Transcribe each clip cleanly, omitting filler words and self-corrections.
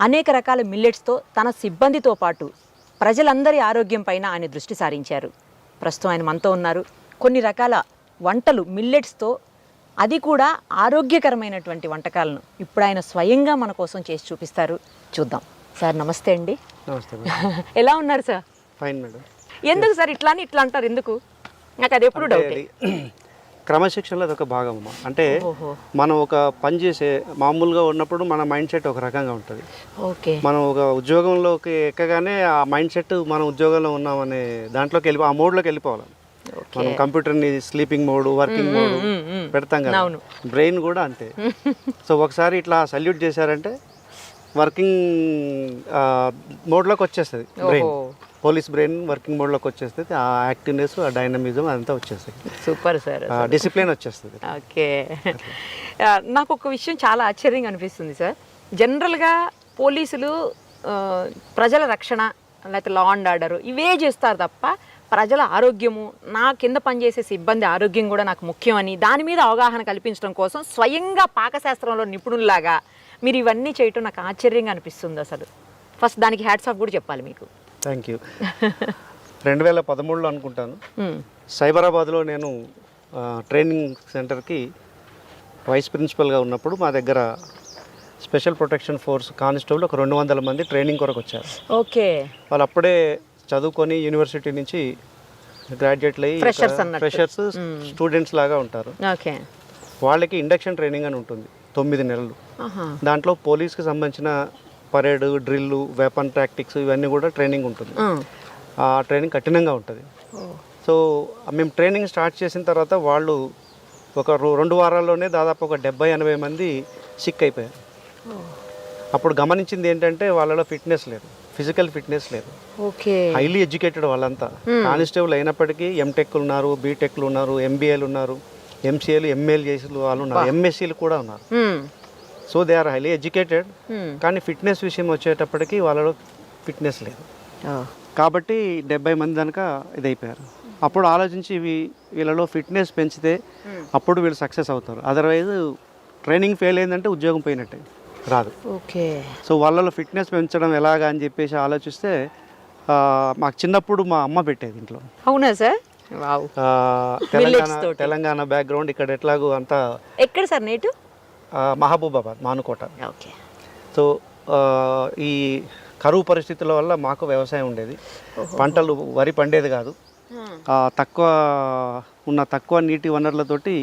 అనేక రకాల మిల్లెట్స్తో తన సిబ్బందితో పాటు ప్రజలందరి ఆరోగ్యం పైన ఆయన దృష్టి సారించారు. ప్రస్తుతం ఆయన మనతో ఉన్నారు. కొన్ని రకాల వంటలు మిల్లెట్స్తో, అది కూడా ఆరోగ్యకరమైనటువంటి వంటకాలను ఇప్పుడు ఆయన స్వయంగా మన కోసం చేసి చూపిస్తారు. చూద్దాం. సార్ నమస్తే అండి. నమస్తే. ఎలా ఉన్నారు సార్? Fine madam. ఎందుకు సార్ ఇట్లా అంటారు? ఎందుకు? నాకు అది ఎప్పుడు డౌట్. క్రమశిక్షణలో అదొక భాగం అమ్మా. అంటే మనం ఒక పని చేసే మామూలుగా ఉన్నప్పుడు మన మైండ్ సెట్ ఒక రకంగా ఉంటుంది. ఓకే. మనం ఒక ఉద్యోగంలోకి ఎక్కగానే ఆ మైండ్ సెట్ మనం ఉద్యోగంలో ఉన్నామనే దాంట్లోకి ఆ మోడ్లోకి వెళ్ళిపోవాలి. మనం కంప్యూటర్ని స్లీపింగ్ మోడ్, వర్కింగ్ మోడ్ పెడతాం కదా, బ్రెయిన్ కూడా అంతే. సో ఒకసారి ఇట్లా సల్యూట్ చేశారంటే వర్కింగ్ మోడ్లోకి వచ్చేస్తుంది బ్రెయిన్. పోలీస్ బ్రెయిన్ వర్కింగ్ మోడ్లోకి వచ్చేస్తుంది. ఆ యాక్టివ్నెస్, ఆ డైనమిజం అదంతా వచ్చేస్తుంది. Super sir. డిసిప్లిన్ వచ్చేస్తుంది. ఓకే. నాకు ఒక విషయం చాలా ఆశ్చర్యంగా అనిపిస్తుంది సార్. జనరల్గా పోలీసులు ప్రజల రక్షణ లేకపోతే లా అండ్ ఆర్డర్ ఇవే చేస్తారు తప్ప ప్రజల ఆరోగ్యము, నా కింద పనిచేసే సిబ్బంది ఆరోగ్యం కూడా నాకు ముఖ్యమని దాని మీద అవగాహన కల్పించడం కోసం స్వయంగా పాకశాస్త్రంలో నిపుణుల్లాగా మీరు ఇవన్నీ చేయటం నాకు ఆశ్చర్యంగా అనిపిస్తుంది అసలు. ఫస్ట్ దానికి హ్యాట్స్ ఆఫ్ కూడా చెప్పాలి మీకు. Thank you. 2013లో అనుకుంటాను, సైబరాబాద్లో నేను ట్రైనింగ్ సెంటర్కి వైస్ ప్రిన్సిపల్గా ఉన్నప్పుడు మా దగ్గర స్పెషల్ ప్రొటెక్షన్ ఫోర్స్ కానిస్టేబుల్ ఒక 200 మంది ట్రైనింగ్ కొరకు వచ్చారు. ఓకే. వాళ్ళు అప్పుడే చదువుకొని యూనివర్సిటీ నుంచి గ్రాడ్యుయేట్లు అయ్యి ఫ్రెషర్స్ స్టూడెంట్స్ లాగా ఉంటారు. ఓకే. వాళ్ళకి ఇండక్షన్ ట్రైనింగ్ అని ఉంటుంది 9 నెలలు. దాంట్లో పోలీస్కి సంబంధించిన పరేడ్, డ్రిల్లు, వెపన్ టాక్టిక్స్ ఇవన్నీ కూడా ట్రైనింగ్ ఉంటుంది. ఆ ట్రైనింగ్ కఠినంగా ఉంటుంది. సో మేము ట్రైనింగ్ స్టార్ట్ చేసిన తర్వాత వాళ్ళు ఒక 2 వారాల్లోనే దాదాపు ఒక 70-80 మంది సిక్ అయిపోయారు. అప్పుడు గమనించింది ఏంటంటే వాళ్ళలో ఫిట్నెస్ లేదు, ఫిజికల్ ఫిట్నెస్ లేదు. ఓకే. హైలీ ఎడ్యుకేటెడ్ వాళ్ళంతా కానిస్టేబుల్ అయినప్పటికీ ఎంటెక్లు ఉన్నారు, బీటెక్లు ఉన్నారు, ఎంబీఏలు ఉన్నారు, ఎంసీఏలు, ఎంఏలు చేసిన వాళ్ళు ఉన్నారు, ఎంఎస్సీలు కూడా ఉన్నారు. So they are highly educated, కానీ ఫిట్నెస్ విషయం వచ్చేటప్పటికి వాళ్ళలో ఫిట్నెస్ లేదు. కాబట్టి 70 మంది కనుక ఇదైపోయారు. అప్పుడు ఆలోచించి వీళ్ళలో ఫిట్నెస్ పెంచితే అప్పుడు వీళ్ళు సక్సెస్ అవుతారు. అదర్వైజ్ ట్రైనింగ్ ఫెయిల్ అయిందంటే ఉద్యోగం పోయినట్టే, రాదు. ఓకే. సో వాళ్ళలో ఫిట్నెస్ పెంచడం ఎలాగా అని చెప్పేసి ఆలోచిస్తే మాకు చిన్నప్పుడు మా అమ్మ పెట్టేది ఇంట్లో. అవునా సార్? తెలంగాణ బ్యాక్గ్రౌండ్, ఇక్కడ ఎట్లాగో అంతా. ఎక్కడ సార్ నేటు? మహబూబాబాద్, మానుకోట. ఓకే. సో ఈ కరువు పరిస్థితుల వల్ల మాకు వ్యవసాయం ఉండేది. పంటలు వరి పండేది కాదు. తక్కువ నీటి వనరులతోటి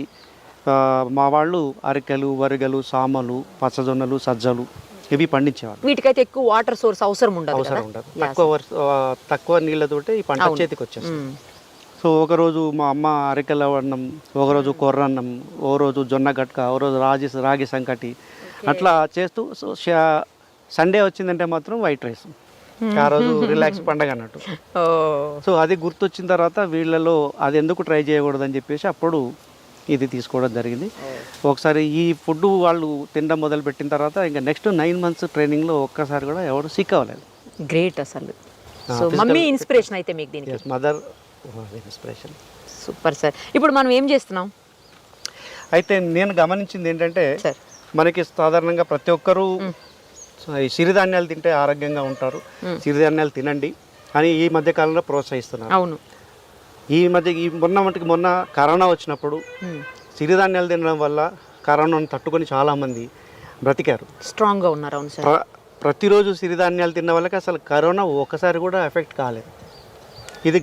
మా వాళ్ళు అరికెలు, వరిగలు, సామలు, పచ్చజొన్నలు, సజ్జలు ఇవి పండించేవాళ్ళు. వీటికైతే ఎక్కువ వాటర్ సోర్స్ అవసరం ఉండదు. తక్కువ నీళ్ళతోటి ఈ పంట చేతికి వచ్చేస్తుంది. సో ఒకరోజు మా అమ్మ అరికెల అన్నం, ఒకరోజు కొర్రన్నం, ఓ రోజు జొన్న గట్క, ఓ రోజు రాగి సంకటి అట్లా చేస్తూ, సో సండే వచ్చిందంటే మాత్రం వైట్ రైస్. ఆ రోజు రిలాక్స్ పండగ అన్నట్టు. సో అది గుర్తొచ్చిన తర్వాత వీళ్ళలో అది ఎందుకు ట్రై చేయకూడదని చెప్పేసి అప్పుడు ఇది తీసుకోవడం జరిగింది. ఒకసారి ఈ ఫుడ్ వాళ్ళు తినడం మొదలుపెట్టిన తర్వాత ఇంకా నెక్స్ట్ 9 months ట్రైనింగ్లో ఒక్కసారి కూడా ఎవరు సిక్ అవ్వలేదు. గ్రేట్ అసలు. సో మమ్మీ ఇన్స్పిరేషన్ అయితే మీకు దీనికి? Mother inspiration. Super sir. ఇప్పుడు మనం ఏం చేస్తున్నాం? అయితే నేను గమనించింది ఏంటంటే, మనకి సాధారణంగా ప్రతి ఒక్కరూ ఈ సిరిధాన్యాలు తింటే ఆరోగ్యంగా ఉంటారు, సిరిధాన్యాలు తినండి అని ఈ మధ్య కాలంలో ప్రోత్సహిస్తున్నారు. అవును. మొన్న కరోనా వచ్చినప్పుడు సిరిధాన్యాలు తినడం వల్ల కరోనాను తట్టుకొని చాలామంది బ్రతికారు, స్ట్రాంగ్గా ఉన్నారు. అవును సార్. ప్రతిరోజు సిరిధాన్యాలు తిన్న వాళ్ళకి అసలు కరోనా ఒకసారి కూడా ఎఫెక్ట్ కాలేదు. ఇది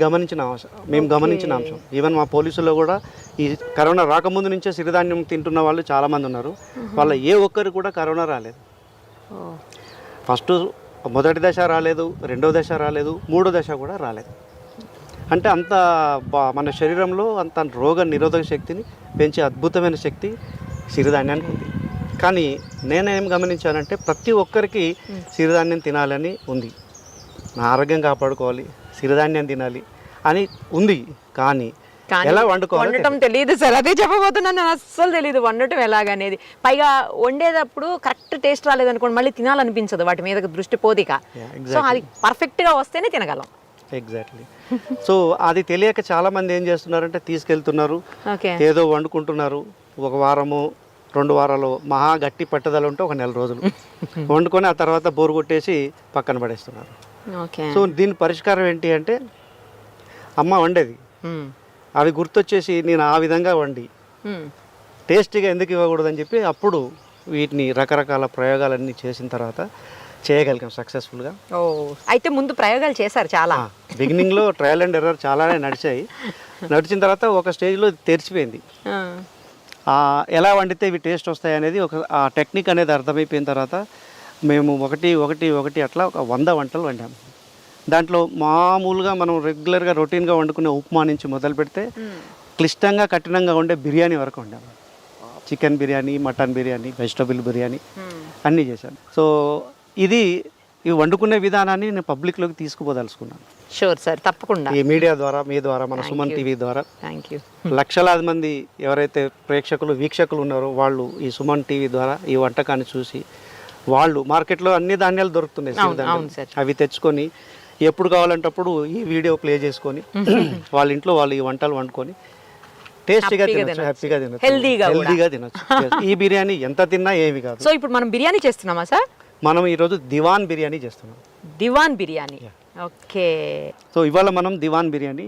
మేము గమనించిన అంశం. ఈవెన్ మా పోలీసుల్లో కూడా ఈ కరోనా రాకముందు నుంచే సిరిధాన్యం తింటున్న వాళ్ళు చాలామంది ఉన్నారు. వాళ్ళ ఏ ఒక్కరు కూడా కరోనా రాలేదు. ఫస్ట్ మొదటి దశ రాలేదు, 2వ దశ రాలేదు, 3వ దశ కూడా రాలేదు. అంటే అంత మన శరీరంలో అంత రోగ నిరోధక శక్తిని పెంచే అద్భుతమైన శక్తి సిరిధాన్యానికి ఉంది. కానీ నేనేం గమనించానంటే ప్రతి ఒక్కరికి సిరిధాన్యం తినాలని ఉంది, నా ఆరోగ్యం కాపాడుకోవాలి, సిరిధాన్యం తినాలి అని ఉంది. కానీ ఎలా వండటం తెలియదు సార్. అదే చెప్పబోతున్నాను, అస్సలు తెలియదు వండటం ఎలాగనేది. పైగా వండేటప్పుడు కరెక్ట్ టేస్ట్ రాలేదనుకోండి మళ్ళీ తినాలనిపించదు, వాటి మీద దృష్టి పోదిక. సో అది పర్ఫెక్ట్గా వస్తేనే తినగలం. ఎగ్జాక్ట్లీ. సో అది తెలియక చాలా మంది ఏం చేస్తున్నారంటే తీసుకెళ్తున్నారు, ఏదో వండుకుంటున్నారు, ఒక వారము 2 వారాలు మహా గట్టి పట్టుదల ఉంటే ఒక నెల రోజులు వండుకొని ఆ తర్వాత బోరు కొట్టేసి పక్కన పడేస్తున్నారు. ఓకే. సో దీని పరిష్కారం ఏంటి అంటే అమ్మ వండేది అవి గుర్తొచ్చేసి నేను ఆ విధంగా వండి టేస్టీగా ఎందుకు ఇవ్వకూడదని చెప్పి అప్పుడు వీటిని రకరకాల ప్రయోగాలన్నీ చేసిన తర్వాత చేయగలిగాం సక్సెస్ఫుల్గా. ఓ, అయితే ముందు ప్రయోగాలు చేశారు చాలా. బిగినింగ్లో ట్రయల్ అండ్ ఎర్రర్ చాలానే నడిచాయి. నడిచిన తర్వాత ఒక స్టేజ్లో తెరిచిపోయింది. ఎలా వండితే ఇవి టేస్ట్ వస్తాయి అనేది ఆ టెక్నిక్ అనేది అర్థమైపోయిన తర్వాత మేము ఒకటి అట్లా ఒక 100 వంటలు వండాము. దాంట్లో మామూలుగా మనం రెగ్యులర్గా రొటీన్గా వండుకునే ఉప్మా నుంచి మొదలు పెడితే క్లిష్టంగా కఠినంగా ఉండే బిర్యానీ వరకు వండాము. Chicken biryani, mutton biryani, vegetable biryani అన్నీ చేశాను. సో ఇవి వండుకునే విధానాన్ని నేను పబ్లిక్లోకి తీసుకుపోదలుచుకున్నాను. షూర్ సార్, తప్పకుండా. ఈ మీడియా ద్వారా, మీ ద్వారా, మన సుమన్ టీవీ ద్వారా లక్షలాది మంది ఎవరైతే ప్రేక్షకులు, వీక్షకులు ఉన్నారో వాళ్ళు ఈ సుమన్ టీవీ ద్వారా ఈ వంటకాన్ని చూసి వాళ్ళు మార్కెట్లో అన్ని ధాన్యాలు దొరుకుతున్నాయి, అవి తెచ్చుకొని ఎప్పుడు కావాలంటప్పుడు ఈ వీడియో ప్లే చేసుకొని వాళ్ళ ఇంట్లో వాళ్ళు ఈ వంటలు వండుకొని టేస్టీగా తినచ్చు, హ్యాపీగా తినచ్చు, హెల్దీగా తినచ్చు. ఈ బిర్యానీ ఎంత తిన్నా ఏమి కాదు. సో ఇప్పుడు మనం బిర్యానీ చేస్తున్నామా సార్? మనం ఈరోజు దివాన్ బిర్యానీ చేస్తున్నాం. దివాన్ బిర్యానీ, ఓకే. సో ఇవాళ మనం దివాన్ బిర్యానీ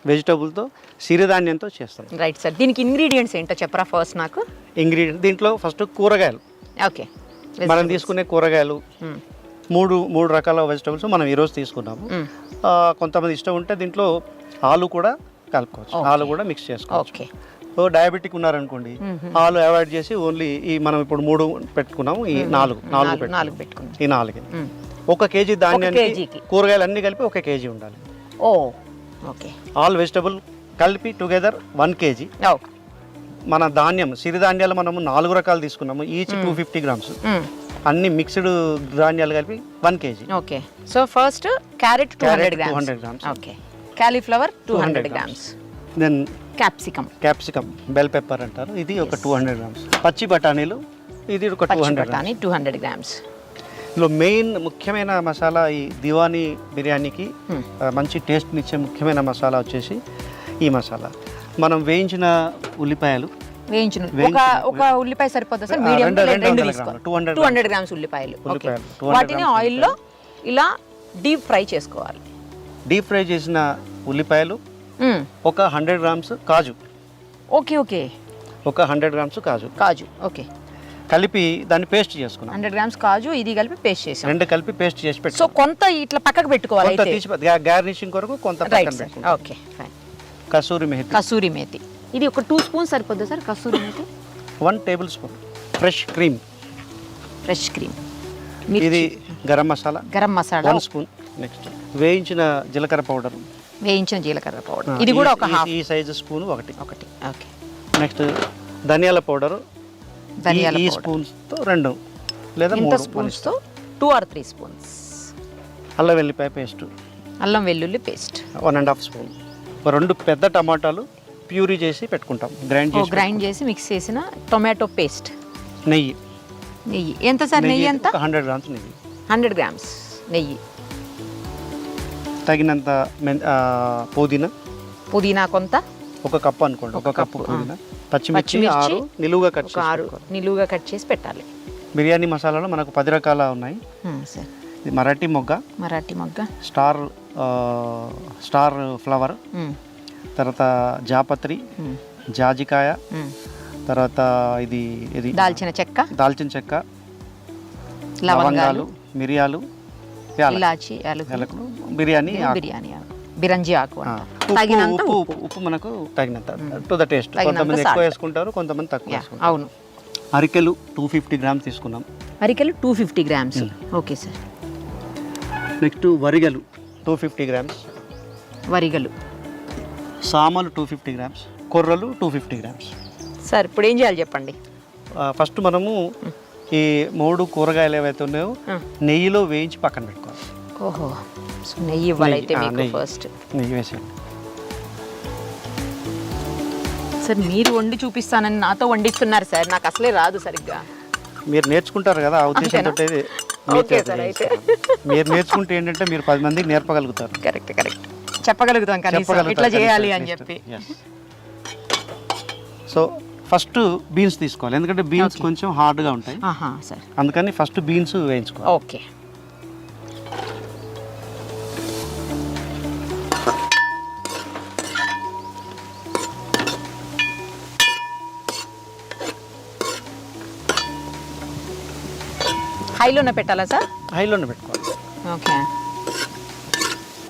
వెజిటబుల్తో, సిరిధాన్యంతో చేస్తాం. Right sir. దీనికి ఇంగ్రీడియంట్స్ ఏంటో చెప్పరా ఫస్ట్ నాకు? దీంట్లో ఫస్ట్ కూరగాయలు. ఓకే. మనం తీసుకునే కూరగాయలు మూడు రకాల వెజిటబుల్స్ మనం ఈరోజు తీసుకున్నాము. కొంతమంది ఇష్టం ఉంటే దీంట్లో ఆలు కూడా కలుపుకోవచ్చు, ఆలు కూడా మిక్స్ చేసుకోవచ్చు. ఓకే. సో డయాబెటిక్ ఉన్నారనుకోండి, ఆలు అవాయిడ్ చేసి ఓన్లీ మనం ఇప్పుడు 3 పెట్టుకున్నాము, ఈ 4 పెట్టుకున్నాం. ఈ 4 1 కేజీ ధాన్యానికి కూరగాయలు అన్ని కలిపి 1 కేజీ ఉండాలి. ఓ, ఓకే. ఆల్ వెజిటబుల్ కలిపి టుగెదర్ 1 కేజీ. మన ధాన్యం, సిరిధాన్యాలు మనము 4 రకాలు తీసుకున్నాము, ఈచ్ 250 గ్రామ్స్. అన్ని మిక్స్డ్ ధాన్యాలు కలిపి 1 KG. Okay. So first carrot 200 grams. Okay. Cauliflower 200 grams. Then capsicum, bell pepper అంటారు, ఇది ఒక 200 గ్రామ్స్. పచ్చి బఠానీలు, ఇది ఒక 200 గ్రామ్స్. ఇందులో మెయిన్ ముఖ్యమైన మసాలా, ఈ దివానీ బిర్యానీకి మంచి టేస్ట్ని ఇచ్చే ముఖ్యమైన మసాలా వచ్చేసి ఈ మసాలా. మనం వేయించిన ఉల్లిపాయలు, ఒక ఉల్లిపాయ సరిపోతుంది సార్? మీడియం 200 గ్రామ్స్ ఉల్లిపాయలు. వాటిని ఆయిల్లో ఇలా డీప్ ఫ్రై చేసుకోవాలి. డీప్ ఫ్రై చేసిన ఉల్లిపాయలు, ఒక 100 గ్రామ్స్ కాజు. ఓకే. ఒక 100 గ్రామ్స్ కాజు. ఓకే. కలిపి దాన్ని పేస్ట్ చేసుకున్నాం. 100 గ్రామ్స్ కాజు, ఇది కలిపి పేస్ట్ చేసాం. 2 కలిపి పేస్ట్ చేసి పెట్టి, సో కొంత ఇట్లా పక్కకు పెట్టుకోవాలి, గార్నిషింగ్ కొరకు కొంత పక్కన పెట్టుకోవాలి. Okay, fine. కసూరి మేతి, ఇది ఒక 2 స్పూన్స్ సరిపోద్దా sir? Kasuri methi 1 tablespoon. Fresh cream. ఇది గరం మసాలా 1 స్పూన్. నెక్స్ట్ వేయించిన జీలకర్ర పౌడర్, ఇది కూడా ఒక హాఫ్. ఈ సైజు స్పూన్ ఒకటి. ఓకే. నెక్స్ట్ ధనియాల పౌడర్, ఈ స్పూన్స్ తో 2 లేదా 3 స్పూన్స్ తో 2 or 3 స్పూన్స్. అల్లం వెల్లుల్లి పేస్ట్ 1.5 స్పూన్. 2 పెద్ద టమాటాలు ప్యూరీ చేసి పెట్టుకుంటాం, గ్రైండ్ చేసి మిక్స్ చేసిన టొమాటో పేస్ట్. నెయ్యి ఎంత సార్? నెయ్యి ఎంత? 100 గ్రామ్స్ నెయ్యి. 100 గ్రామ్స్ నెయ్యి. తగినంత పుదీనా కొంత, 1 కప్పు అనుకోండి, 1 కప్పు పుదీనా. పచ్చిమిర్చి 6 నిలువుగా కట్ చేసి పెట్టాలి. బిర్యానీ మసాలాలో మనకు 10 రకాల ఉన్నాయి సార్. ఇది మరాఠీ మొగ్గ, స్టార్ ఫ్లవర్, తర్వాత జాపత్రి, జాజికాయ, తర్వాత ఇది దాల్చిన చెక్క, లవంగాలు, మిరియాలు, ఇలాచి, యాలకులు, బిరంజి ఆకు. తగినంత ఉప్పు మనకు తగినంత, టు ద టేస్ట్. కొంతమంది ఎక్కువ వేసుకుంటారు, కొంతమంది తక్కువ వేసుకుంటారు. అవును. అరికెలు 250 గ్రామ్స్ తీసుకున్నాం. 250 గ్రామ్స్. Okay sir. నెక్స్ట్ వరిగలు 250 గ్రామ్స్. సామలు 250 గ్రామ్స్. కొర్రలు 250 గ్రామ్స్. సార్ ఇప్పుడు ఏం చేయాలి చెప్పండి? ఫస్ట్ మనము ఈ 3 కూరగాయలు ఏవైతే ఉన్నాయో నెయ్యిలో వేయించి పక్కన పెట్టుకోవాలి. ఓహో, నెయ్యి ఇవ్వాలైతే మీకు ఫస్ట్. నెయ్యి వేసేయండి సార్. మీరు వండి చూపిస్తానని నాతో వండిస్తున్నారు సార్, నాకు అసలే రాదు సరిగ్గా. మీరు నేర్చుకుంటారు కదా, ఆ ఉద్దేశంతో మీరు నేర్చుకుంటే ఏంటంటే మీరు 10 మందికి నేర్పగలుగుతారు. కరెక్ట్, చెప్పగలుగుతాం కనీసం ఇట్లా చేయాలి అని చెప్పి. సో ఫస్ట్ బీన్స్ తీసుకోవాలి, ఎందుకంటే బీన్స్ కొంచెం హార్డ్గా ఉంటాయి, సార్ అందుకని ఫస్ట్ బీన్స్ వేయించుకోవాలి. ఓకే. హైలోనే పెట్టాలా సార్? హైలోనే పెట్టుకోవాలి. ఓకే.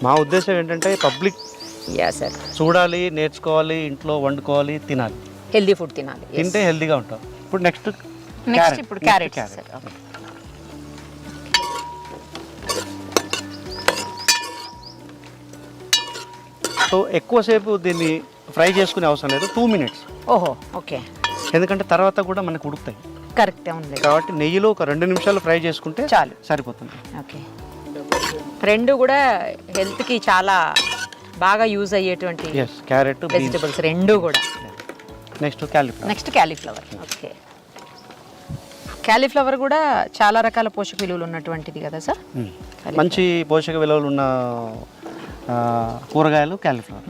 మా ఉద్దేశం ఏంటంటే పబ్లిక్ సార్ చూడాలి, నేర్చుకోవాలి, ఇంట్లో వండుకోవాలి, తినాలి, హెల్దీ ఫుడ్ తినాలి, తింటే హెల్దీగా ఉంటాం. ఇప్పుడు నెక్స్ట్ ఇప్పుడు క్యారెట్. సో ఎక్కువసేపు దీన్ని ఫ్రై చేసుకునే అవసరం లేదు, 2 minutes. ఓహో, ఓకే. ఎందుకంటే తర్వాత కూడా మనకు ఉడుకుతాయి. కరెక్ట్ ఉంది కాబట్టి నెయ్యిలో ఒక 2 నిమిషాలు ఫ్రై చేసుకుంటే చాలు, సరిపోతుంది. ఓకే. రెండు కూడా హెల్త్కి చాలా బాగా యూజ్ అయ్యేటువంటి క్యారెట్ వెజిటబుల్స్ రెండు కూడా. Next cauliflower. ఓకే. క్యాలీఫ్లవర్ కూడా చాలా రకాల పోషక విలువలు ఉన్నటువంటిది కదా సార్? మంచి పోషక విలువలు ఉన్న కూరగాయలు క్యాలీఫ్లవర్.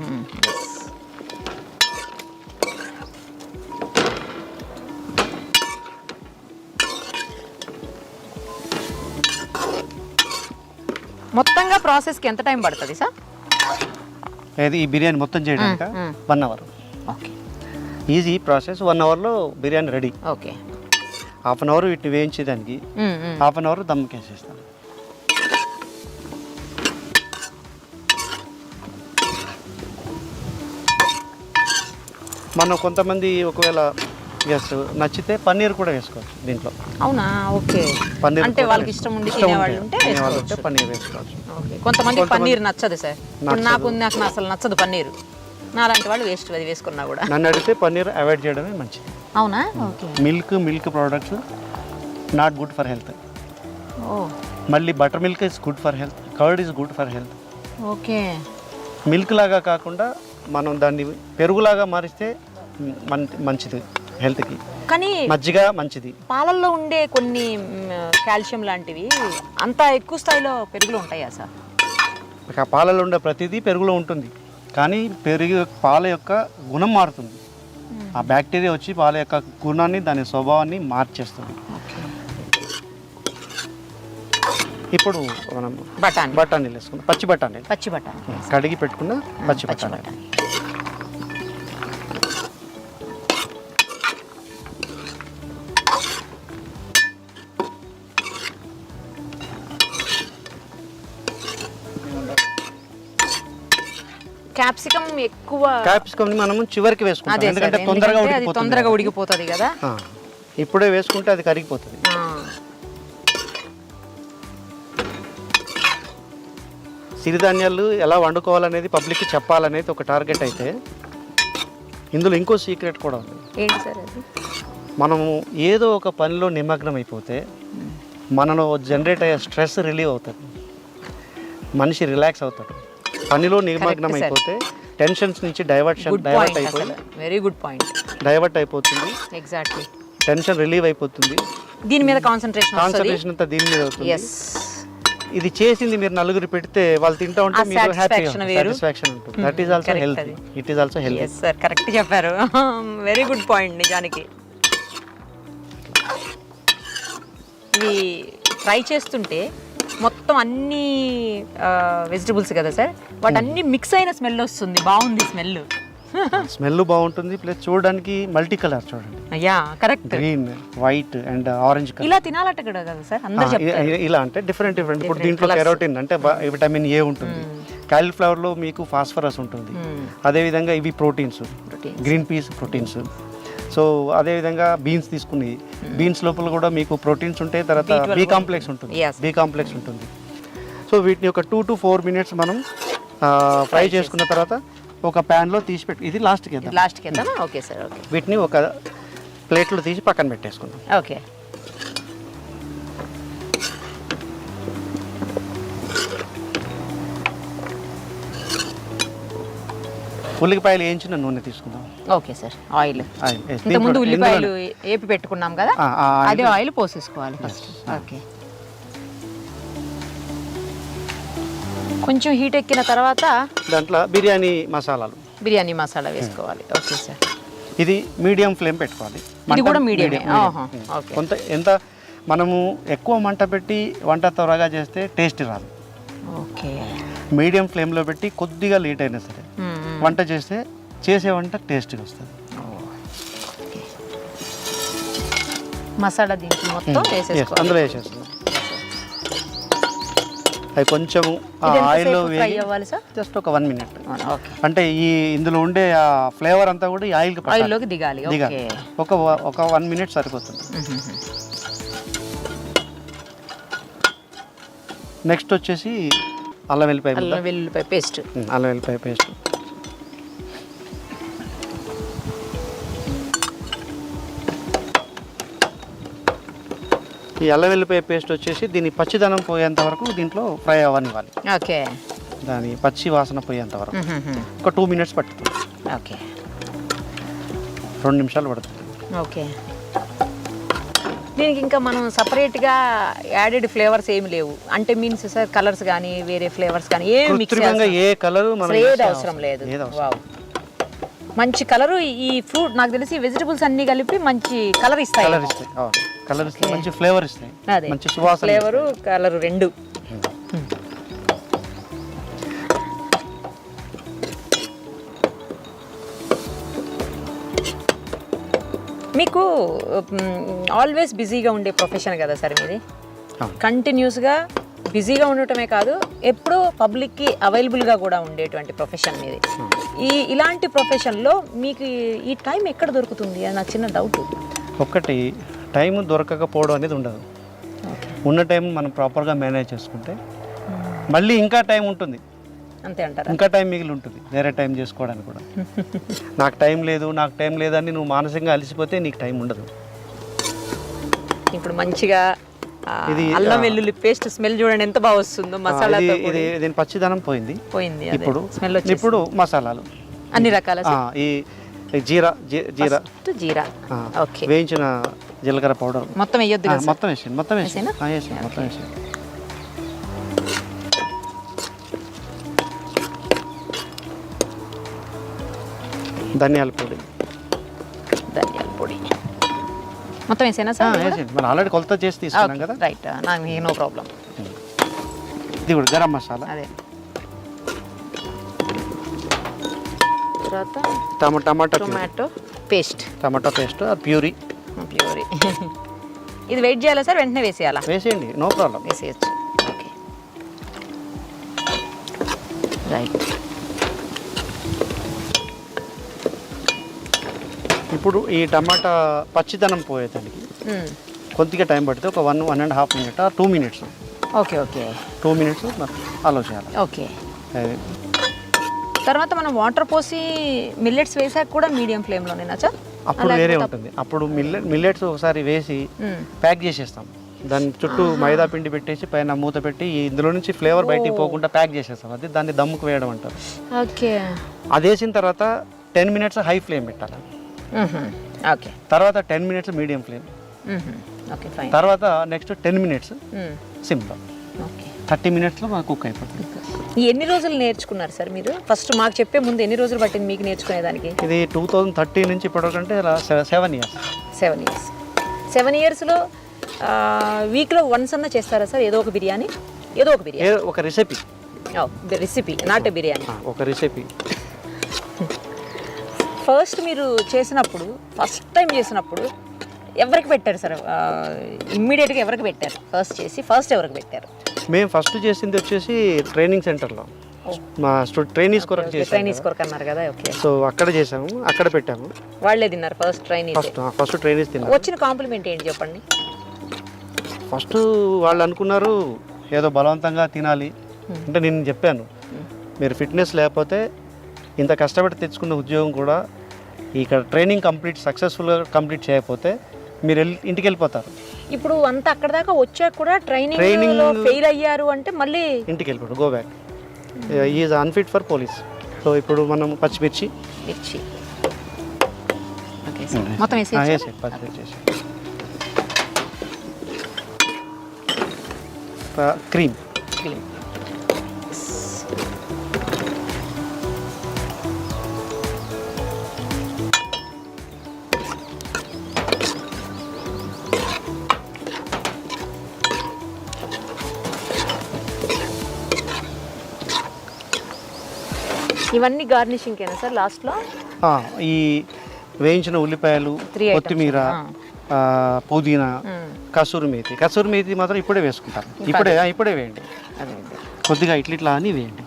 మొత్తంగా ప్రాసెస్కి ఎంత టైం పడుతుంది సార్? ఈ బిర్యానీ మొత్తం చేయడానికి 1 hour. ఓకే. Easy process. 1 hourలో biryani ready. Okay. Half an hour వీటిని వేయించేదానికి, హాఫ్ అన్ అవర్ దమ్కేసేస్తాను. మనం కొంతమంది ఒకవేళ నచ్చితే పన్నీర్ కూడా వేసుకోవచ్చు దీంట్లో. అవునా? ఓకే. పన్నీర్ అంటే వాళ్ళకి ఇష్టం ఉండి తినేవాళ్ళు ఉంటే పన్నీర్ వేసుకోవచ్చు. కొంతమంది పన్నీర్ నచ్చదు సార్. నాకు అసలు నచ్చదు పన్నీర్. నాలాంటి వాళ్ళు వేస్ట్ అది వేసుకున్నా కూడా. నన్ను అడిగితే పన్నీర్ అవాయిడ్ చేయడమే మంచిది. అవునా? Okay. Milk products not good for health. మళ్ళీ buttermilk is good for health, curd is good for health. Okay. Milk లాగా కాకుండా మనం దాన్ని పెరుగులాగా మారిస్తే మంచిది హెల్త్కి. కానీ మజ్జిగ మంచిది. పాలల్లో ఉండే కొన్ని కాల్షియం లాంటివి అంత ఎక్కువ స్థాయిలో పెరుగులో ఉంటాయా సార్? పాలలో ఉండే ప్రతిదీ పెరుగులో ఉంటుంది, కానీ పాల యొక్క గుణం మారుతుంది. ఆ బ్యాక్టీరియా వచ్చి పాల యొక్క గుణాన్ని, దాని స్వభావాన్ని మార్చేస్తుంది. ఇప్పుడు మనం బఠానీలు వేసుకుందాం. పచ్చి బఠానీ కడిగి పెట్టుకున్న పచ్చి బఠానీ. క్యాప్సికమ్ ని మనం చివరికి వేసుకుంటాం, ఎందుకంటే తొందరగా ఉడికిపోతుంది కదా. ఇప్పుడే వేసుకుంటే అది కరిగిపోతుంది. సిరిధాన్యాలు ఎలా వండుకోవాలనేది పబ్లిక్కి చెప్పాలనేది ఒక టార్గెట్ అయితే, ఇందులో ఇంకో సీక్రెట్ కూడా ఉంది. ఏంటి సార్ అది? మనము ఏదో ఒక పనిలో నిమగ్నం అయిపోతే మనలో జనరేట్ అయ్యే స్ట్రెస్ రిలీవ్ అవుతుంది, మనిషి రిలాక్స్ అవుతాడు. పనిలో నిమగ్నం అయిపోతే టెన్షన్స్ నుంచి డైవర్ట్ అయిపోయి వెరీ గుడ్ పాయింట్, డైవర్ట్ అయిపోతుంది. ఎగ్జాక్ట్లీ. టెన్షన్ రిలీవ్ అయిపోతుంది, దీని మీద కాన్సంట్రేషన్ అంతా దీని మీద అవుతుంది. ఇది చేసింది మీరు నలుగురు పెడితే వాళ్ళు తింటా ఉంటే మీరు హ్యాపీగా సాటిస్ఫాక్షన్ ఉంటుంది. That is also healthy. It is also healthy. yes sir, correct చెప్పారు. Very good point. నిజానికి ఇవి ఫ్రై చేస్తుంటే మొత్తం అన్ని వెజిటబుల్స్ కదా సార్, వాటన్ని మిక్స్ అయిన స్మెల్ వస్తుంది. బాగుంది స్మెల్ బాగుంటుంది. ప్లస్ చూడడానికి మల్టీ కలర్ చూడండి. Yeah correct. Green, white and orange colour. ఇలా తినాలట కదా సార్ అందరూ చెప్తారు. ఇలా అంటే డిఫరెంట్ ఇప్పుడు దీంట్లో కెరోటిన్ అంటే విటమిన్ ఏ ఉంటుంది, కాలీఫ్లవర్లో మీకు ఫాస్ఫరస్ ఉంటుంది, అదేవిధంగా ఇవి proteins, green peas proteins. So అదేవిధంగా బీన్స్ తీసుకుని బీన్స్ లోపల కూడా మీకు ప్రోటీన్స్ ఉంటాయి. తర్వాత బి కాంప్లెక్స్ ఉంటుంది. సో వీటిని ఒక 2 to 4 minutes మనం ఫ్రై చేసుకున్న తర్వాత ఒక ప్యాన్లో తీసి పెట్టి, ఇది లాస్ట్కి వేద్దాం. Okay sir. ఓకే. వీటిని ఒక ప్లేట్లో తీసి పక్కన పెట్టేసుకుందాం. ఓకే. ఉల్లిపాయలు వేయించిన నూనె తీసుకుందాం. Okay sir. ఆయిల్ ఇంతకుముందు ఉల్లిపాయలు వేపి పెట్టుకున్నాం కదా, అదే ఆయిల్ పోసేసుకోవాలి ఫస్ట్. ఓకే. కొంచెం హీట్ ఎక్కిన తర్వాత దాంట్లో బిర్యానీ మసాలా వేసుకోవాలి. Okay sir. ఇది మీడియం ఫ్లేమ్ పెట్టుకోవాలి. ఇది కూడా మీడియం. కొంత ఎంత మనము ఎక్కువ మంట పెట్టి వంట త్వరగా చేస్తే టేస్ట్ రాదు. ఓకే, మీడియం ఫ్లేమ్లో పెట్టి కొద్దిగా లేట్ అయినా సరే వంట చేసే వంట టేస్ట్గా వస్తుంది. మసాలా దీంట్లో మొత్తం అందులో వేసేస్తాం. అవి కొంచెము ఆయిల్లో జస్ట్ ఒక 1 మినిట్. అంటే ఇందులో ఉండే ఆ ఫ్లేవర్ అంతా కూడా ఈ ఆయిల్లోకి దిగాలి. ఒక 1 మినిట్ సరిపోతుంది. నెక్స్ట్ వచ్చేసి అల్లం వెల్లిపాయ పేస్ట్. ఈ అల్లం వెల్లిపాయ పేస్ట్ వచ్చేసి దీని పచ్చిదనం పోయేంత వరకు దీంట్లో ఫ్రై అవ్వనివ్వాలి. ఓకే, దాని పచ్చి వాసన పోయేంత వరకు ఒక 2 మినిట్స్ పడుతుంది. ఓకే, 2 నిమిషాలు పడుతుంది. ఓకే, దీనికి ఇంకా మనం సపరేట్గా యాడెడ్ ఫ్లేవర్స్ ఏమి లేవు అంటే మీన్స్ సార్ కలర్స్ కానీ వేరే ఫ్లేవర్స్ కానీ ఏ కలర్ ఏది అవసరం లేదు. మంచి కలరు ఈ ఫ్రూట్ నాకు తెలిసి వెజిటబుల్స్ అన్ని కలిపి మంచి కలర్ ఇస్తాయి. మంచి ఫ్లేవర్ ఇస్తాయి. అదే మంచి సువాసన, ఫ్లేవరు కలరు రెండు. మీకు ఆల్వేస్ బిజీగా ఉండే ప్రొఫెషన్ కదా సార్ మీది. కంటిన్యూస్గా బిజీగా ఉండటమే కాదు ఎప్పుడూ పబ్లిక్కి అవైలబుల్గా కూడా ఉండేటువంటి ప్రొఫెషన్ మీది. ఇలాంటి ప్రొఫెషన్లో మీకు ఈ టైం ఎక్కడ దొరుకుతుంది అని నాకు చిన్న డౌట్. ఒక్కటి టైం దొరకకపోవడం అనేది ఉండదు. ఉన్న టైం మనం ప్రాపర్గా మేనేజ్ చేసుకుంటే మళ్ళీ ఇంకా టైం ఉంటుంది. అంతే అంటారా? ఇంకా టైం మిగిలి ఉంటుంది వేరే టైం చేసుకోవడానికి కూడా. నాకు టైం లేదు అని నువ్వు మానసికంగా అలసిపోతే నీకు టైం ఉండదు. ఇప్పుడు మంచిగా ఇది అల్లం వెల్లుల్లి పేస్ట్ స్మెల్ చూడండి ఎంత బాగా వస్తుందో. మసాలా దీని పచ్చిదనం పోయింది. ఇప్పుడు మసాలాలు అన్ని రకాల ఈ జీరా ఓకే, వేయించిన జీలకర్ర పౌడర్ మొత్తం వేయొద్దు కదా? మొత్తం వేసి ధనియాల పొడి మొత్తం వేసేనా సార్? మనం ఆల్రెడీ కొలత చేసి తీసుకున్నాం కదా. రైట్, నాకు నో ప్రాబ్లం. ఇది కూడా గరం మసాలా. అదే తర్వాత టమాటో పేస్ట్ ప్యూరీ. ఇది వెయిట్ చేయాలా సార్? వెంటనే వేసేయాలా? వేసేయండి, నో ప్రాబ్లం, వేసేయచ్చు. Okay, right. ఇప్పుడు ఈ టమాటా పచ్చిదనం పోయేదానికి కొద్దిగా టైం పడితే ఒక 1.5 మినిట్ 2 మినిట్స్. ఓకే, 2 మినిట్స్ అలో చేయాలి. ఓకే, తర్వాత మనం వాటర్ పోసి మిల్లెట్స్ వేసాక కూడా మీడియం ఫ్లేమ్లోనేనా సార్? అప్పుడు వేరే ఉంటుంది. అప్పుడు మిల్లెట్స్ ఒకసారి వేసి ప్యాక్ చేసేస్తాం. దాని చుట్టూ మైదా పిండి పెట్టేసి పైన మూత పెట్టి ఇందులో నుంచి ఫ్లేవర్ బయటికి పోకుండా ప్యాక్ చేసేస్తాం. అది దాన్ని దమ్ముకు వేయడం అంటారు. ఓకే, అది వేసిన తర్వాత 10 మినిట్స్ హై ఫ్లేమ్ పెట్టాలి. ఓకే, తర్వాత 10 minutes medium flame. Okay, fine. తర్వాత నెక్స్ట్ 10 మినిట్స్ సిమ్లో. ఓకే, 30 మినిట్స్లో మనకు కుక్ అయిపోతుంది. ఎన్ని రోజులు నేర్చుకున్నారు సార్ మీరు? ఫస్ట్ మాకు చెప్పే ముందు ఎన్ని రోజులు పట్టింది మీకు నేర్చుకునేదానికి? ఇది 2013 నుంచి ఇప్పటికంటే 7 ఇయర్స్. 7 ఇయర్స్లో వీక్లో వన్స్ అన్న చేస్తారా సార్ ఏదో ఒక బిర్యానీ? ఒక రెసిపీ, నాట్ బిర్యానీ, ఒక రెసిపీ. ఫస్ట్ టైం చేసినప్పుడు ఎవరికి పెట్టారు సార్? ఇమ్మీడియట్గా ఎవరికి పెట్టారు? ఫస్ట్ ఎవరికి పెట్టారు? మేము ఫస్ట్ చేసింది వచ్చేసి ట్రైనింగ్ సెంటర్లో మా ట్రైనీస్ కొరకు అన్నారు కదా. ఓకే, సో అక్కడ చేసాము, అక్కడ పెట్టాము. వాళ్ళే తిన్నారు ఫస్ట్ ట్రైనీస్ తిన్నారు. వచ్చిన కాంప్లిమెంట్ ఏంటి చెప్పండి? ఫస్ట్ వాళ్ళు అనుకున్నారు ఏదో బలవంతంగా తినాలి అంటే. నేను చెప్పాను మీరు ఫిట్నెస్ లేకపోతే ఇంత కష్టపడి తెచ్చుకున్న ఉద్యోగం కూడా ఇక్కడ ట్రైనింగ్ సక్సెస్ఫుల్గా కంప్లీట్ చేయకపోతే మీరు ఇంటికి వెళ్ళిపోతారు. ఇప్పుడు అంతా అక్కడ దాకా వచ్చాక కూడా ట్రైనింగ్ ఫెయిల్ అయ్యారు అంటే మళ్ళీ ఇంటికి వెళ్ళిపోతారు, go back. Is unfit for police. So ఇప్పుడు మనం పచ్చిమిర్చి మొత్తం క్రీమ్ ఇవన్నీ గార్నిషింగ్ ఏనా సార్ లాస్ట్లో? ఈ వేయించిన ఉల్లిపాయలు, 3 items. కొత్తిమీర, పుదీనా, కసూరి మేతి మాత్రం ఇప్పుడే వేసుకుంటాం. ఇప్పుడే వేయండి. కొద్దిగా ఇట్లా అని వేయండి.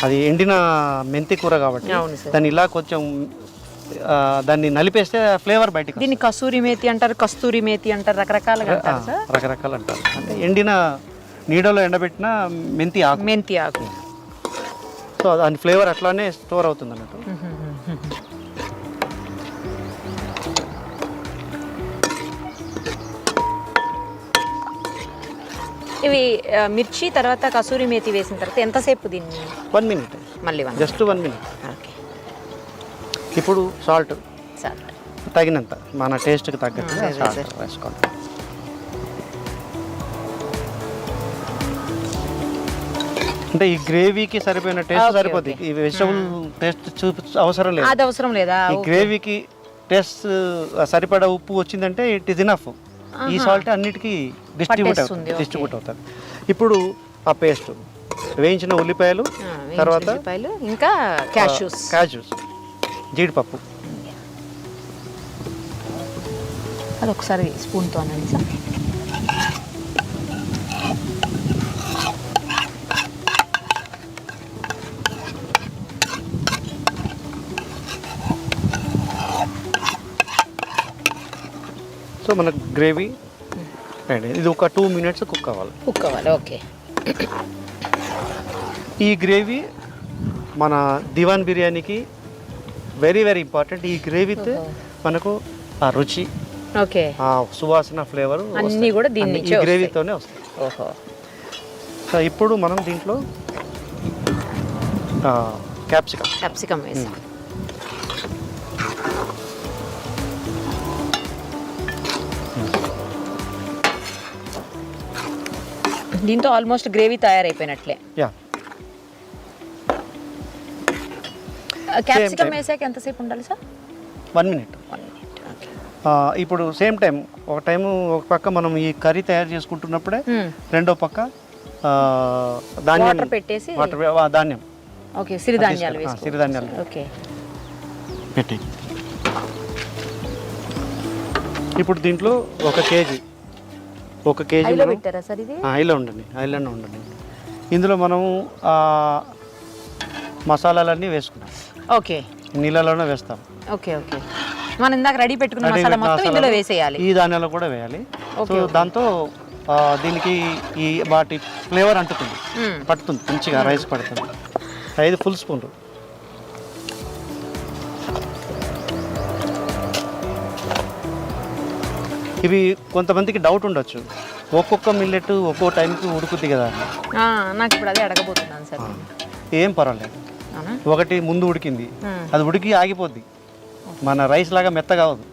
అది ఎండిన మెంతి కూర కాబట్టి దాన్ని ఇలా కొంచెం దాన్ని నలిపేస్తే ఫ్లేవర్ బయటకు. దీన్ని కసూరి మేతి అంటారు, కస్తూరి మేతి అంటారు, రకరకాలుగా అంటారు సార్. రకరకాలు అంటారు. అంటే ఎండిన నీడలో ఎండబెట్టిన మెంతి ఆకు. సో దాని ఫ్లేవర్ అట్లానే స్టోర్ అవుతుంది అన్నట్టు. ఇవి మిర్చి తర్వాత కసూరి మేతి వేసిన తర్వాత ఎంతసేపు దీన్ని? 1 minute. మళ్ళీ జస్ట్ 1 minute. ఓకే. ఇప్పుడు సాల్ట్ తగినంత, మన టేస్ట్కి తగ్గట్టుగా సాల్ట్ వేసుకోండి. అంటే ఈ గ్రేవీకి సరిపోయిన టేస్ట్ సరిపోద్ది. ఈ వెజిటబుల్ టేస్ట్ అవసరం లేదు. అది అవసరం లేదా? ఈ గ్రేవీకి టేస్ట్ సరిపడా ఉప్పు వచ్చిందంటే ఇట్ ఇస్ ఇనఫ్. ఈ సాల్ట్ అన్నిటికీ డిస్ట్రిబ్యూట్ అవుతుంది. ఇప్పుడు ఆ పేస్ట్, వేయించిన ఉల్లిపాయలు, తర్వాత ఇంకా క్యాష్యూస్, జీడిపప్పు. అది ఒకసారి స్పూన్తో అనండి సార్. సో మనకు గ్రేవీ ఇది ఒక 2 minutes కుక్ అవ్వాలి. ఓకే. ఈ గ్రేవీ మన దివాన్ బిర్యానీకి వెరీ వెరీ ఇంపార్టెంట్. ఈ గ్రేవీతో మనకు ఆ రుచి, ఓకే, ఆ సువాసన, ఫ్లేవర్ అన్నీ కూడా దీన్ని ఈ గ్రేవీతోనే వస్తాయి. సో ఇప్పుడు మనం దీంట్లో క్యాప్సికమ్ వేసాం. దీంతో ఆల్మోస్ట్ గ్రేవీ తయారైపోయినట్లే. క్యాప్సికమ్ వేసాక ఎంతసేపు ఉండాలి సార్? 1 minute. ఇప్పుడు సేమ్ టైం ఒక పక్క మనం ఈ కర్రీ తయారు చేసుకుంటున్నప్పుడే రెండో పక్క ధాన్యం పెట్టేసి ధాన్యం, ఓకే, సిరిధాన్యాలు ఓకే పెట్టి. ఇప్పుడు దీంట్లో 1 kg పెట్టారా సార్? ఇది ఐలాండ్ ఉండండి. ఇందులో మనము మసాలాలన్నీ వేసుకున్నాం. ఓకే, నీళ్ళలోనే వేస్తాం. ఓకే. మనం ఇందాక రెడీ పెట్టుకున్న మసాలా మొత్తం ఇందులో వేసేయాలి. ఈ ధాన్యాలు కూడా వేయాలి. సో దాంతో దీనికి ఈ వాటి ఫ్లేవర్ అంటుతుంది, పడుతుంది మంచిగా, రైస్ పడుతుంది. 5 full స్పూన్లు. ఇవి కొంతమందికి డౌట్ ఉండొచ్చు, ఒక్కొక్క మిల్లెట్ ఒక్కో టైంకి ఉడుకుద్ది కదా. నాకు ఇప్పుడు అదే అడగబోతున్నాను సార్. ఏం పర్వాలేదు. ఒకటి ముందు ఉడికింది, అది ఉడికి ఆగిపోద్ది. మన రైస్ లాగా మెత్తగా అవ్వదు.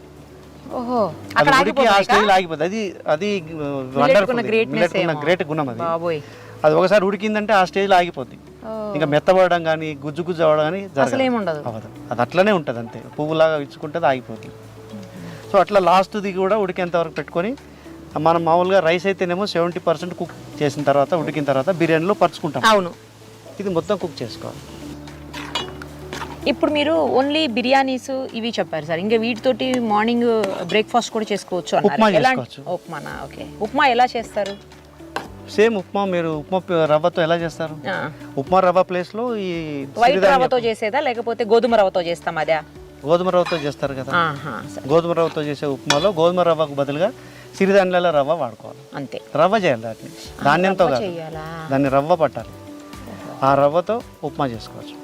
అది ఉడికి ఆ స్టేజ్లో ఆగిపోద్ది. అది వండర్ఫుల్, గ్రేట్ గుణం అది. అది ఒకసారి ఉడికిందంటే ఆ స్టేజ్లో ఆగిపోద్ది. ఇంకా మెత్తబడడం కానీ గుజ్జు అవ్వడం కానీ అవ్వదు. అది అట్లనే ఉంటుంది, అంతే. పువ్వులాగా ఇచ్చుకుంటుంది, ఆగిపోద్ది. సో అట్లా లాస్ట్ది కూడా ఉడికేంత వరకు పెట్టుకొని, మనం మామూలుగా రైస్ అయితేనేమో 70% కుక్ చేసిన తర్వాత, ఉడికిన తర్వాత బిర్యానీలో పరుచుకుంటాం. అవును, ఇది మొత్తం కుక్ చేసుకోవాలి. ఇప్పుడు మీరు ఓన్లీ బిర్యానీస్ ఇవి చెప్పారు సార్, ఇంకా వీటితోటి మార్నింగ్ బ్రేక్ఫాస్ట్ కూడా చేసుకోవచ్చు అన్నారు. ఉప్మానా? ఓకే. ఉప్మా ఎలా చేస్తారు? సేమ్ ఉప్మా. మీరు ఉప్మా రవ్వతో ఎలా చేస్తారు? ఉప్మా రవ్వ ప్లేస్లో ఈ వైట్ రవ్వతో చేసేదా లేకపోతే గోధుమ రవ్వతో చేస్తాం? అదే గోధుమ రవ్వతో చేస్తారు కదా. గోధుమ రవ్వతో చేసే ఉప్మాలో గోధుమ రవ్వకు బదులుగా సిరిధాన్యాల రవ్వ వాడుకోవాలి. అంతే, రవ్వ చేయాలి. దాన్ని ధాన్యంతో కాదు, దాన్ని రవ్వ పట్టాలి. ఆ రవ్వతో ఉప్మా చేసుకోవచ్చు.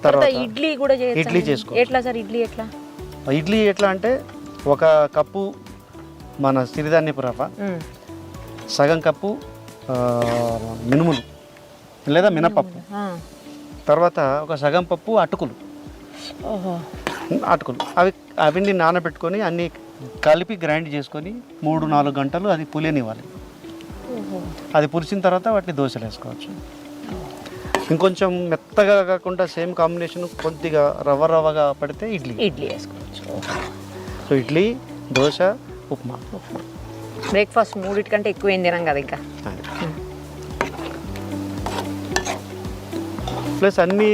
తర్వాత ఇడ్లీ కూడా చేసుకోవచ్చు. ఎట్లా సార్? ఇడ్లీ ఎట్లా అంటే 1 కప్పు మన సిరిధాన్యపు రవ్వ, సగం కప్పు మినుములు లేదా మినపప్పు, తర్వాత 1 సగం పప్పు అటుకులు. అవిని నానబెట్టుకొని అన్నీ కలిపి గ్రైండ్ చేసుకొని 3-4 గంటలు అది పులియనివ్వాలి. అది పులిసిన తర్వాత వాటిని దోశలు వేసుకోవచ్చు. ఇంకొంచెం మెత్తగా కాకుండా సేమ్ కాంబినేషన్ కొద్దిగా రవ్వగా పడితే ఇడ్లీ వేసుకోవచ్చు. సో ఇడ్లీ, దోశ, ఉప్మా. బ్రేక్ఫాస్ట్ 3 కంటే ఎక్కువ ఏం తినాం కదా ఇంకా. ప్లస్ అన్ని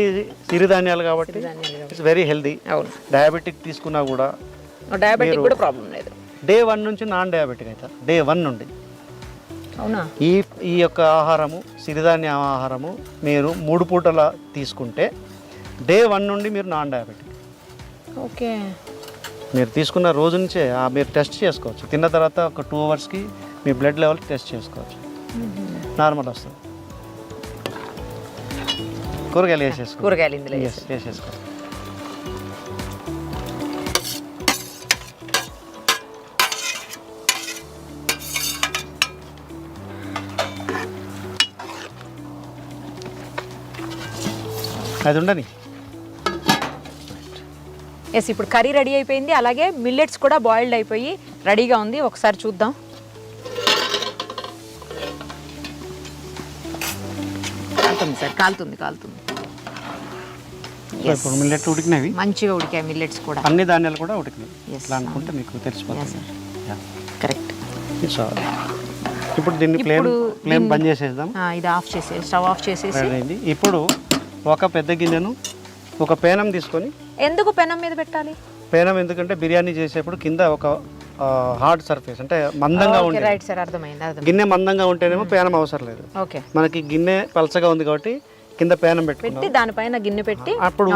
సిరిధాన్యాలు కాబట్టి సిరిధాన్యాలు ఇట్స్ వెరీ హెల్దీ. అవును, డయాబెటిక్ తీసుకున్నా కూడా డయాబెటిక్ కూడా ప్రాబ్లం లేదు. డే 1 నుంచి నాన్ డయాబెటిక్ అవుతారు. డే 1 నుండి అవునా? ఈ యొక్క ఆహారము సిరిధాన్య ఆహారము మీరు 3 పూటల తీసుకుంటే డే 1 నుండి మీరు నాన్ డయాబెటిక్. ఓకే, మీరు తీసుకున్న రోజు నుంచే మీరు టెస్ట్ చేసుకోవచ్చు. తిన్న తర్వాత ఒక 2 అవర్స్కి మీ బ్లడ్ లెవెల్ టెస్ట్ చేసుకోవచ్చు, నార్మల్ వస్తుంది. కూరగాయలు వేసేసుకో, కూరగాయలు ఇందులో వేసేసుకో. అది ఉండని. ఎస్, ఇప్పుడు కర్రీ రెడీ అయిపోయింది. అలాగే మిల్లెట్స్ కూడా బాయిల్డ్ అయిపోయి రెడీగా ఉంది. ఒకసారి చూద్దాం. కాలుతుంది సార్, కాలుతుంది. ఇప్పుడు మిల్లెట్ ఉడికినవి, మంచిగా ఉడికాయి మిల్లెట్స్ కూడా. అన్ని ధాన్యాలు కూడా ఉడికినాయి. Yes. ఇట్లా అనుకుంటే మీకు తెలిసిపోతుంది. కరెక్ట్. సో ఇప్పుడు దీన్ని ఫ్లేమ్ బంద్ చేసేద్దాం. ఇది ఆఫ్ చేసేసి, స్టవ్ ఆఫ్ చేసేసి. రెడీ అయింది. ఇప్పుడు ఒక పెద్ద గిన్నెను ఒక పేనం తీసుకొని. ఎందుకు పెనం మీద పెట్టాలి? పేనం ఎందుకంటే బిర్యానీ చేసేప్పుడు కింద ఒక హార్డ్ సర్ఫేస్ అంటే మందంగా ఉంటుంది. రైట్ సార్, అర్థమైంది. గిన్నె మందంగా ఉంటేనేమో పేనం అవసరం లేదు. ఓకే, మనకి గిన్నె పలచగా ఉంది కాబట్టి కింద పేనం పెట్టి దానిపైన గిన్నె పెట్టి అప్పుడు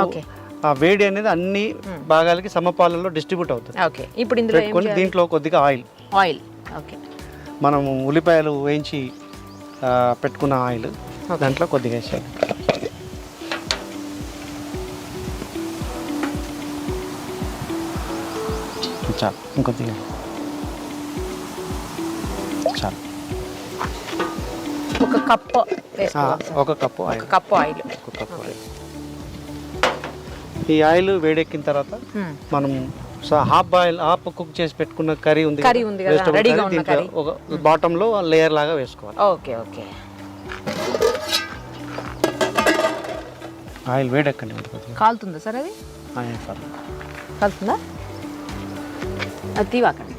ఆ వేడి అనేది అన్ని భాగాలకి సమపాలలో డిస్ట్రిబ్యూట్ అవుతుంది. ఓకే, ఇప్పుడు ఇందులో పెట్టుకొని దీంట్లో కొద్దిగా ఆయిల్. ఓకే, మనం ఉల్లిపాయలు వేయించి పెట్టుకున్న ఆయిల్ దాంట్లో కొద్దిగా వేసేయాలి. చాలు, ఇంకొద్దిగా చాలు. ఒక కప్పు ఒక కప్పు ఆయిల్. ఈ ఆయిల్ వేడెక్కిన తర్వాత మనం హాఫ్ కుక్ చేసి పెట్టుకున్న కర్రీ ఉంది ఒక బాటమ్ లో లేయర్ లాగా వేసుకోవాలి. ఓకే. ఆయిల్ వేడెక్కండి. కాలుతుందా సార్? అది కాలుతుందా? అది తీవాకండి.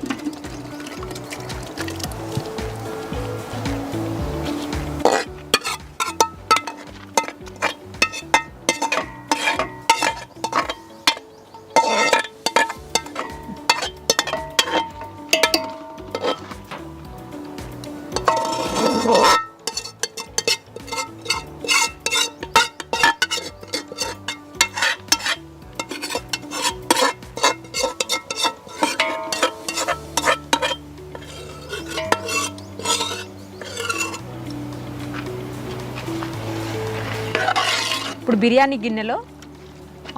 ఇప్పుడు బిర్యానీ గిన్నెలో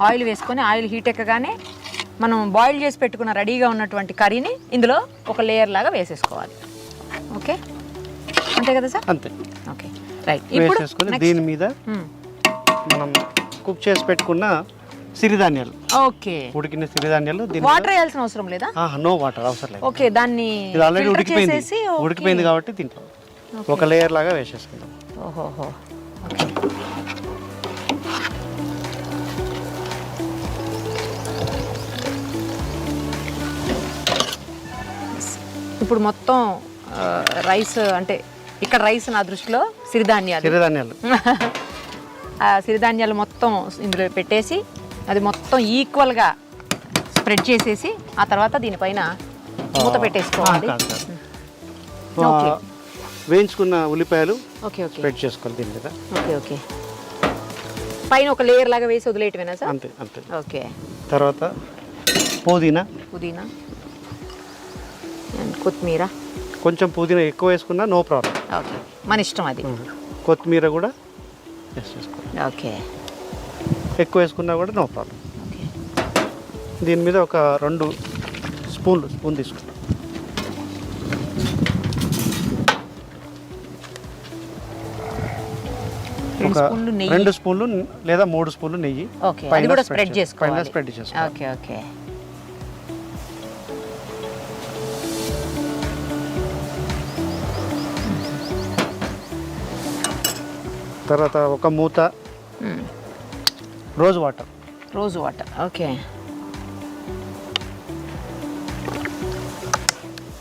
ఆయిల్ వేసుకొని, ఆయిల్ హీట్ ఎక్కగానే మనం బాయిల్ చేసి పెట్టుకున్న రెడీగా ఉన్నటువంటి కర్రీని ఇందులో ఒక లేయర్ లాగా వేసేసుకోవాలి. ఓకే, అంతే కదా సార్? అంతే. Okay, right. ఇప్పుడు దీని మీద మనం కుక్ చేసి పెట్టుకున్న సిరిధాన్యాలు, ఓకే, ఉడికిన సిరిధాన్యాలు. వాటర్ వేయాల్సిన అవసరం లేదా? నో వాటర్ అవసరం లేదు. ఓకే, దాన్ని ఆల్రెడీ ఉడికిపోయింది కాబట్టి దీంట్లో ఒక లేయర్ లాగా వేసేసుకుందాం. ఓహోహో, ఓకే. ఇప్పుడు మొత్తం రైస్ అంటే ఇక్కడ రైస్ నా దృష్టిలో సిరిధాన్యాలు సిరిధాన్యాలు మొత్తం ఇందులో పెట్టేసి అది మొత్తం ఈక్వల్గా స్ప్రెడ్ చేసేసి ఆ తర్వాత దీనిపైన మూత పెట్టేసుకోవాలి. వేయించుకున్న ఉల్లిపాయలు ఓకే స్ప్రెడ్ చేసుకోవాలి దీని మీద. ఓకే, పైన ఒక లేయర్ లాగా వేసి వదిలేయటమేనా సార్? అంతే. ఓకే, తర్వాత పుదీనా అండ్ కొత్తిమీర. కొంచెం పుదీనా ఎక్కువ వేసుకున్నా నో ప్రాబ్లం. ఓకే, మన ఇష్టం అది. కొత్తిమీర కూడా వేసుకోవాలి. ఓకే, ఎక్కువ వేసుకున్నా కూడా నో ప్రాబ్లం. ఓకే, దీని మీద ఒక 2 స్పూన్ తీసుకుంటాం. ఒక 2 స్పూన్లు లేదా 3 స్పూన్లు నెయ్యి పైన స్ప్రెడ్ చేసుకోవాలి. ఓకే. తర్వాత ఒక మూత రోజ్ వాటర్. ఓకే,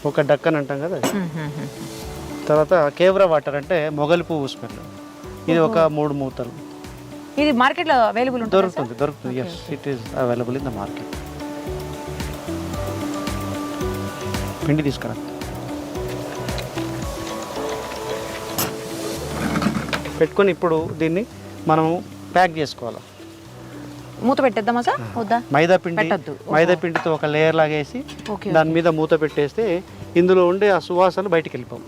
ఒక డక్కన్ అంటాం కదా. తర్వాత కేవ్రా వాటర్ అంటే మొగలి పువ్వు స్మెల్. ఇది ఒక 3 మూతలు. ఇది మార్కెట్లో అవైలబుల్ ఉంటుంది దొరుకుతుంది yes it is available in the market. పిండి తీసుకురా. పెట్టుకొని ఇప్పుడు దీన్ని మనం ప్యాక్ చేసుకోవాలి. మూత పెట్టేద్దామా సార్? వద్దా? మైదా పిండి, పెట్టద్దు. మైదా పిండితో ఒక లేయర్ లాగా వేసి దాని మీద మూత పెట్టేస్తే ఇందులో ఉండే ఆ సువాసన బయటికి వెళ్ళిపోవు.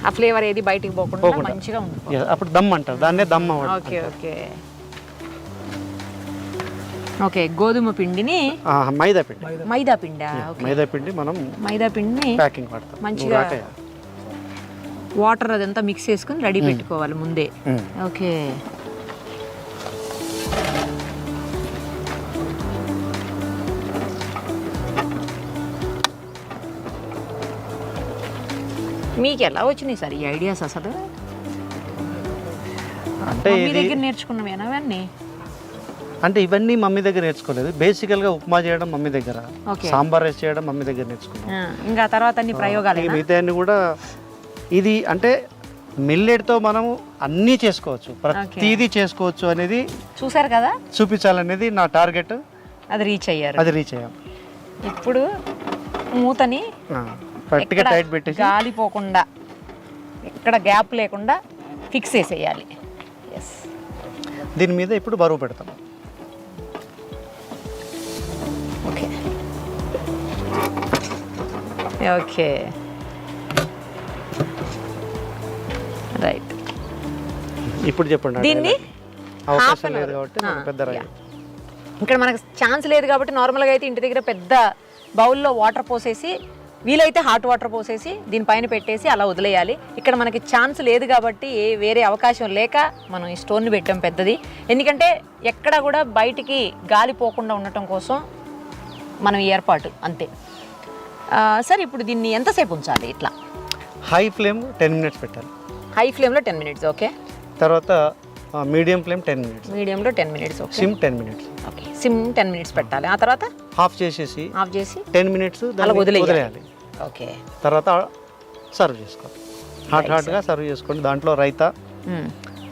ఆ ఫ్లేవర్ ఏది బయటికి పోకుండా మంచిగా ఉంది. అప్పుడు దమ్ అంటారు, దాన్నే దమ్ అవ్వడం. Okay okay okay. గోధుమ పిండిని మైదా పిండి, మైదా పిండి మైదా పిండి మనం మైదా పిండిని ప్యాకింగ్ పడతాం. మంచిగా వాటర్ అదంతా మిక్స్ చేసుకుని రెడీ పెట్టుకోవాలి ముందే. ఓకే. మీకు ఎలా వచ్చినాయి సార్ ఈ ఐడియాస్ అసలు? అంటే మీ దగ్గర నేర్చుకున్నవేనా అవన్నీ? అంటే ఇవన్నీ మమ్మీ దగ్గర నేర్చుకోలేదు. బేసికల్గా ఉప్మా చేయడం మమ్మీ దగ్గర, సాంబార్ రైస్ చేయడం మమ్మీ దగ్గర నేర్చుకున్నాం. ఇంకా తర్వాత అన్ని ప్రయోగాలు మిగతా అన్ని కూడా ఇది అంటే మిల్లెట్తో మనం అన్నీ చేసుకోవచ్చు, ప్రతిదీ చేసుకోవచ్చు అనేది చూసారు కదా, చూపించాలనేది నా టార్గెట్. అది రీచ్ అయ్యారు. ఇప్పుడు మూతని గట్టిగా టైట్ పెట్టేసి గాలి పోకుండా ఎక్కడ గ్యాప్ లేకుండా ఫిక్స్ చేసేయాలి. ఎస్. దీని మీద ఇప్పుడు బరువు పెడతాం. Okay okay right. ఇప్పుడు చెప్పండి. దీన్ని అవకాశం లేదు కాబట్టి పెద్ద ఇక్కడ మనకు ఛాన్స్ లేదు కాబట్టి నార్మల్గా అయితే ఇంటి దగ్గర పెద్ద బౌల్లో వాటర్ పోసేసి, వీలైతే హాట్ వాటర్ పోసేసి దీనిపైన పెట్టేసి అలా వదిలేయాలి. ఇక్కడ మనకి ఛాన్స్ లేదు కాబట్టి వేరే అవకాశం లేక మనం ఈ స్టోన్ని పెట్టాం పెద్దది. ఎందుకంటే ఎక్కడ కూడా బయటికి గాలి పోకుండా ఉండటం కోసం మనం ఏర్పాటు అంతే. సార్ ఇప్పుడు దీన్ని ఎంతసేపు ఉంచాలి? ఇట్లా హై ఫ్లేమ్ 10 మినిట్స్ పెట్టాలి. హై ఫ్లేమ్లో 10 మినిట్స్. ఓకే. తర్వాత మీడియం ఫ్లేమ్ 10 మినిట్స్. మీడియంలో 10 minutes. Okay. SIM 10 minutes. Okay. SIM 10 minutes పెట్టాలి. ఆ తర్వాత ఆఫ్ చేసి 10 మినిట్స్ అలా వదిలేయాలి. ఓకే. తర్వాత సర్వ్ చేసుకోవాలి. హాట్గా సర్వ్ చేసుకోండి. దాంట్లో రైతా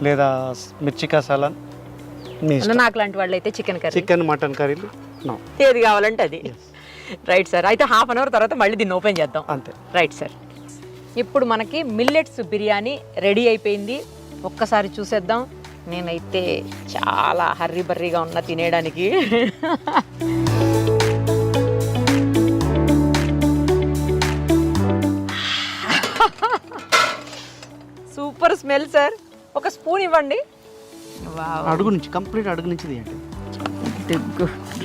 లేదా మిర్చి కసాలా, నాకు లాంటి వాళ్ళు అయితే చికెన్ కర్రీ, చికెన్ మటన్ కర్రీలు ఏది కావాలంటే అది. Right sir. అయితే హాఫ్ అన్ అవర్ తర్వాత మళ్ళీ దీన్ని ఓపెన్ చేద్దాం. అంతే. Right sir. ఇప్పుడు మనకి మిల్లెట్స్ బిర్యానీ రెడీ అయిపోయింది. ఒక్కసారి చూసేద్దాం. నేనైతే చాలా హర్రీ బర్రీగా ఉన్నా తినేయడానికి. Super smell sir. ఒక స్పూన్ ఇవ్వండి. అడుగు నుంచి, కంప్లీట్ అడుగు నుంచి తీయండి.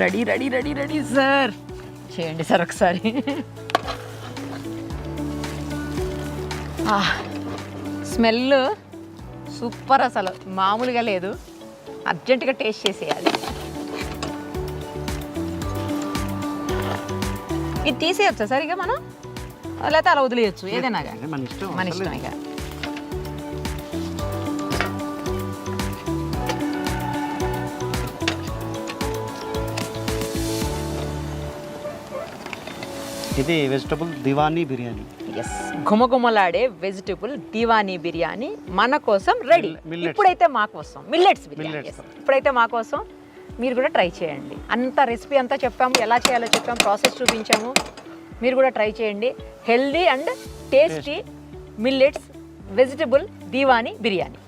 Ready ready ready ready sir. చేయండి సార్ ఒకసారి. స్మెల్ సూపర్, అసలు మామూలుగా లేదు. అర్జెంటుగా టేస్ట్ చేసేయాలి. ఇది తీసేయచ్చా సార్ ఇక మనం, లేకపోతే అలా వదిలేయచ్చు? ఏదైనా మన ఇష్టం ఇక. ఇది వెజిటబుల్ దివానీ బిర్యానీ. ఎస్, ఘుమఘుమలాడే వెజిటబుల్ దివానీ బిర్యానీ మన కోసం రెడీ. ఇప్పుడైతే మా కోసం మిల్లెట్స్ బిర్యానీ. ఇప్పుడైతే మా కోసం మీరు కూడా ట్రై చేయండి. అంత రెసిపీ అంతా చెప్పాము, ఎలా చేయాలో చెప్పాము, ప్రాసెస్ చూపించాము. మీరు కూడా ట్రై చేయండి. Healthy and tasty millets vegetable Diwani biryani.